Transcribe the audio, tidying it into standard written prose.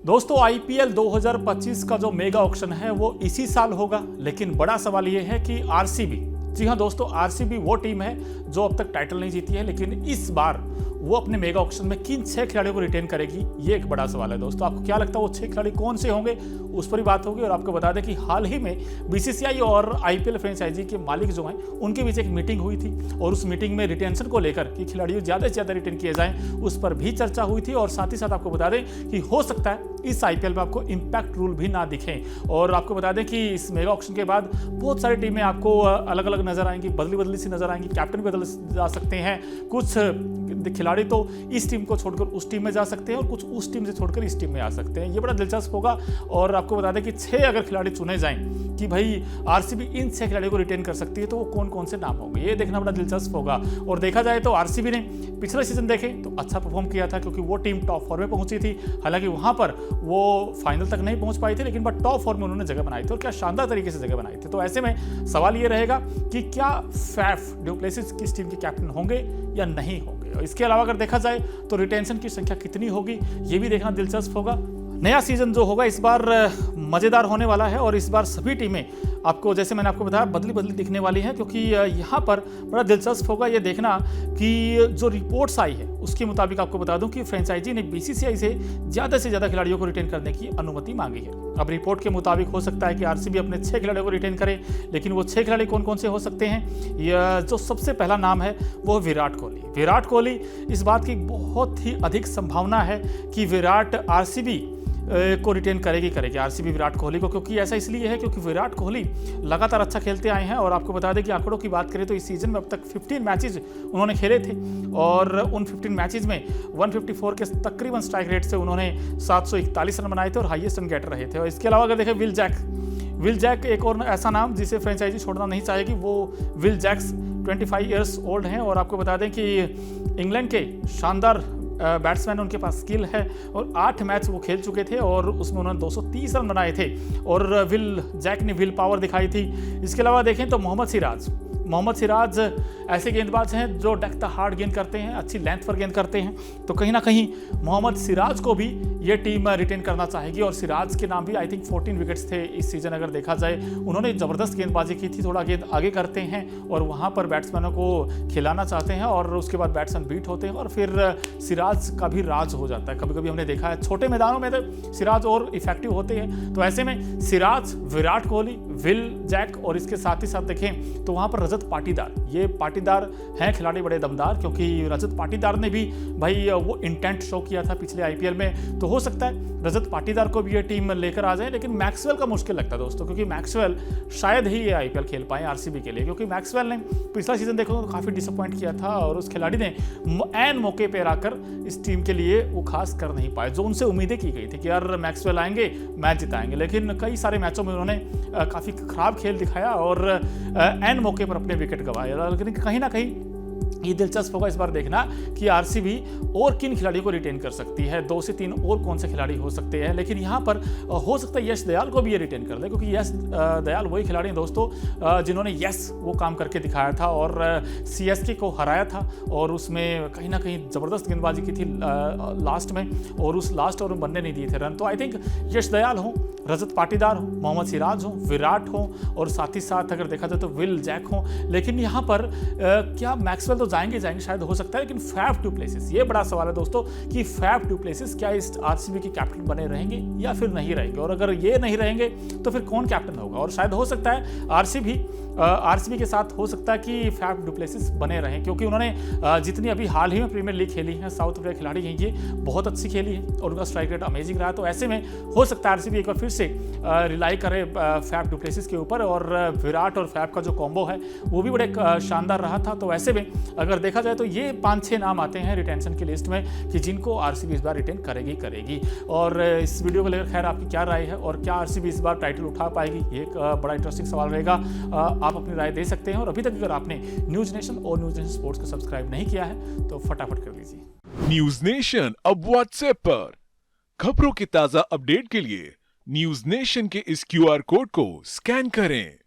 दोस्तों आईपीएल 2025 का जो मेगा ऑक्शन है वो इसी साल होगा, लेकिन बड़ा सवाल ये है कि आरसीबी, जी हाँ दोस्तों, आरसीबी वो टीम है जो अब तक टाइटल नहीं जीती है, लेकिन इस बार वो अपने मेगा ऑक्शन में किन 6 खिलाड़ियों को रिटेन करेगी, ये एक बड़ा सवाल है दोस्तों। आपको क्या लगता है वो 6 खिलाड़ी कौन से होंगे, उस पर ही बात होगी। और आपको बता दें कि हाल ही में बीसीसीआई और आईपीएल फ्रेंचाइजी के मालिक जो हैं उनके बीच एक मीटिंग हुई थी, और उस मीटिंग में रिटेंशन को लेकर कि खिलाड़ियों ज़्यादा से ज़्यादा रिटेन किए जाएं, उस पर भी चर्चा हुई थी। और साथ ही साथ आपको बता दें कि हो सकता है इस आईपीएल में आपको इम्पैक्ट रूल भी ना दिखें। और आपको बता दें कि इस मेगा ऑक्शन के बाद बहुत सारी टीमें आपको अलग अलग नजर आएंगी, बदली बदली सी नजर आएंगी, कैप्टन बदल जा सकते हैं, कुछ खिलाड़ी तो इस टीम को छोड़कर उस टीम में जा सकते हैं और कुछ उस टीम से छोड़कर इस टीम में आ सकते हैं। ये बड़ा दिलचस्प होगा। और आपको बता दें कि 6 अगर खिलाड़ी चुने जाएं कि भाई आरसीबी इन 6 खिलाड़ियों को रिटेन कर सकती है, तो वो कौन कौन से नाम होंगे, ये देखना बड़ा दिलचस्प होगा। और देखा जाए तो आरसीबी ने पिछले सीजन देखे तो अच्छा परफॉर्म किया था, क्योंकि वो टीम टॉप 4 में पहुंची थी। हालांकि वहां पर वो फाइनल तक नहीं पहुंच पाई थी, लेकिन बट टॉप 4 में उन्होंने जगह बनाई थी, और क्या शानदार तरीके से जगह बनाई थी। तो ऐसे में सवाल ये रहेगा कि क्या फैफ डु प्लेसिस किस टीम के कैप्टन होंगे या नहीं होंगे। और इसके अलावा अगर देखा जाए तो रिटेंशन की संख्या कितनी होगी, ये भी देखना दिलचस्प होगा। नया सीजन जो होगा इस बार मजेदार होने वाला है, और इस बार सभी टीमें आपको, जैसे मैंने आपको बताया, बदली बदली दिखने वाली हैं, क्योंकि यहाँ पर बड़ा दिलचस्प होगा ये देखना कि जो रिपोर्ट्स आई है उसके मुताबिक आपको बता दूं कि फ्रेंचाइजी ने बीसीसीआई से ज़्यादा खिलाड़ियों को रिटेन करने की अनुमति मांगी है। अब रिपोर्ट के मुताबिक हो सकता है कि आरसीबी अपने 6 खिलाड़ियों को रिटेन करे, लेकिन वो 6 खिलाड़ी कौन कौन से हो सकते हैं। जो सबसे पहला नाम है वो विराट कोहली। विराट कोहली, इस बात की बहुत ही अधिक संभावना है कि विराट आरसीबी को रिटेन करेगी आरसीबी विराट कोहली को, क्योंकि ऐसा इसलिए है क्योंकि विराट कोहली लगातार अच्छा खेलते आए हैं। और आपको बता दें कि आंकड़ों की बात करें तो इस सीजन में अब तक 15 मैचेस उन्होंने खेले थे, और उन 15 मैचेस में 154 के तकरीबन स्ट्राइक रेट से उन्होंने 741 रन बनाए थे और हाईएस्ट रन गेटर रहे थे। और इसके अलावा अगर देखें विल जैक एक और ऐसा नाम जिसे फ्रेंचाइजी छोड़ना नहीं चाहेगी, वो विल जैक्स 25 ईयर्स ओल्ड हैं, और आपको बता दें कि इंग्लैंड के शानदार बैट्समैन, उनके पास स्किल है, और 8 मैच वो खेल चुके थे और उसमें उन्होंने 230 रन बनाए थे, और विल जैक ने विल पावर दिखाई थी। इसके अलावा देखें तो मोहम्मद सिराज ऐसे गेंदबाज हैं जो डेक द हार्ड गेंद करते हैं, अच्छी लेंथ पर गेंद करते हैं, तो कहीं ना कहीं मोहम्मद सिराज को भी ये टीम रिटेन करना चाहेगी। और सिराज के नाम भी आई थिंक 14 विकेट्स थे इस सीजन अगर देखा जाए। उन्होंने ज़बरदस्त गेंदबाजी की थी, थोड़ा गेंद आगे करते हैं और वहाँ पर बैट्समैनों को खिलाना चाहते हैं, और उसके बाद बैट्समैन बीट होते हैं, और फिर सिराज का भी राज हो जाता है। कभी कभी हमने देखा है छोटे मैदानों में तो सिराज और इफेक्टिव होते हैं। तो ऐसे में सिराज, विराट कोहली, विल जैक, और इसके साथ ही साथ देखें तो वहाँ पर रजत पाटीदार, ये पाटीदार हैं खिलाड़ी बड़े दमदार, क्योंकि रजत पाटीदार ने भी भाई वो इंटेंट शो किया था पिछले आईपीएल में। तो हो सकता है रजत पाटीदार को भी ये टीम लेकर आ जाए, लेकिन मैक्सवेल का मुश्किल लगता है दोस्तों, क्योंकि मैक्सवेल शायद ही ये आईपीएल खेल पाए आरसीबी के लिए, क्योंकि मैक्सवेल ने पिछला सीजन देखो तो काफ़ी डिसअपॉइंट किया था, और उस खिलाड़ी ने ऐन मौके पर आकर इस टीम के लिए वो खास कर नहीं पाए जो उनसे उम्मीदें की गई थी कि यार मैक्सवेल आएंगे मैच जिताएंगे, लेकिन कई सारे मैचों में उन्होंने काफ़ी खराब खेल दिखाया और ऐन मौके पर अपने विकेट गंवाए। लेकिन कहीं ना कहीं ये दिलचस्प होगा इस बार देखना कि आरसीबी और किन खिलाड़ियों को रिटेन कर सकती है, 2 से 3 और कौन से खिलाड़ी हो सकते हैं। लेकिन यहाँ पर हो सकता है यश दयाल को भी ये रिटेन कर दे, क्योंकि यश दयाल वही खिलाड़ी हैं दोस्तों जिन्होंने वो काम करके दिखाया था और सीएसके को हराया था, और उसमें कहीं ना कहीं ज़बरदस्त गेंदबाजी की थी लास्ट में, और उस लास्ट ओवर में बनने नहीं दिए थे रन। तो आई थिंक यश दयाल हो, रजत पाटीदार हो, मोहम्मद सिराज हो, विराट हो, और साथ ही साथ अगर देखा जाए तो विल जैक हो। लेकिन यहाँ पर क्या मैक्सवेल तो जाएंगे शायद, हो सकता है, लेकिन फैफ डु प्लेसिस, ये बड़ा सवाल है दोस्तों कि फैफ डु प्लेसिस क्या इस आरसीबी के कैप्टन बने रहेंगे या फिर नहीं रहेंगे, और अगर ये नहीं रहेंगे तो फिर कौन कैप्टन होगा। और शायद हो सकता है आरसीबी के साथ हो सकता है कि फैफ डु प्लेसिस बने रहें, क्योंकि उन्होंने जितनी अभी हाल ही में प्रीमियर लीग खेली है, साउथ अफ्रीका खिलाड़ी हैं ये, बहुत अच्छी खेली है और उनका स्ट्राइक रेट अमेजिंग रहा। तो ऐसे में हो सकता है आरसीबी एक बार फिर से रिलाई करे फैफ डु प्लेसिस के ऊपर, और विराट और फैफ का जो कॉम्बो है वो भी बड़े शानदार रहा था। तो ऐसे में अगर देखा जाए तो ये 5-6 नाम आते हैं रिटेंशन की लिस्ट में कि जिनको आरसीबी इस बार रिटेन करेगी। और इस वीडियो को लेकर खैर आपकी क्या राय है, और क्या आरसीबी इस बार टाइटल उठा पाएगी, ये एक बड़ा इंटरेस्टिंग सवाल रहेगा। आप अपनी राय दे सकते हैं, और अभी तक अगर आपने न्यूज नेशन और न्यूज नेशन स्पोर्ट्स को सब्सक्राइब नहीं किया है तो फटाफट कर लीजिए। न्यूज नेशन अब व्हाट्सएप पर खबरों के ताजा अपडेट के लिए न्यूज नेशन के इस क्यूआर कोड को स्कैन करें।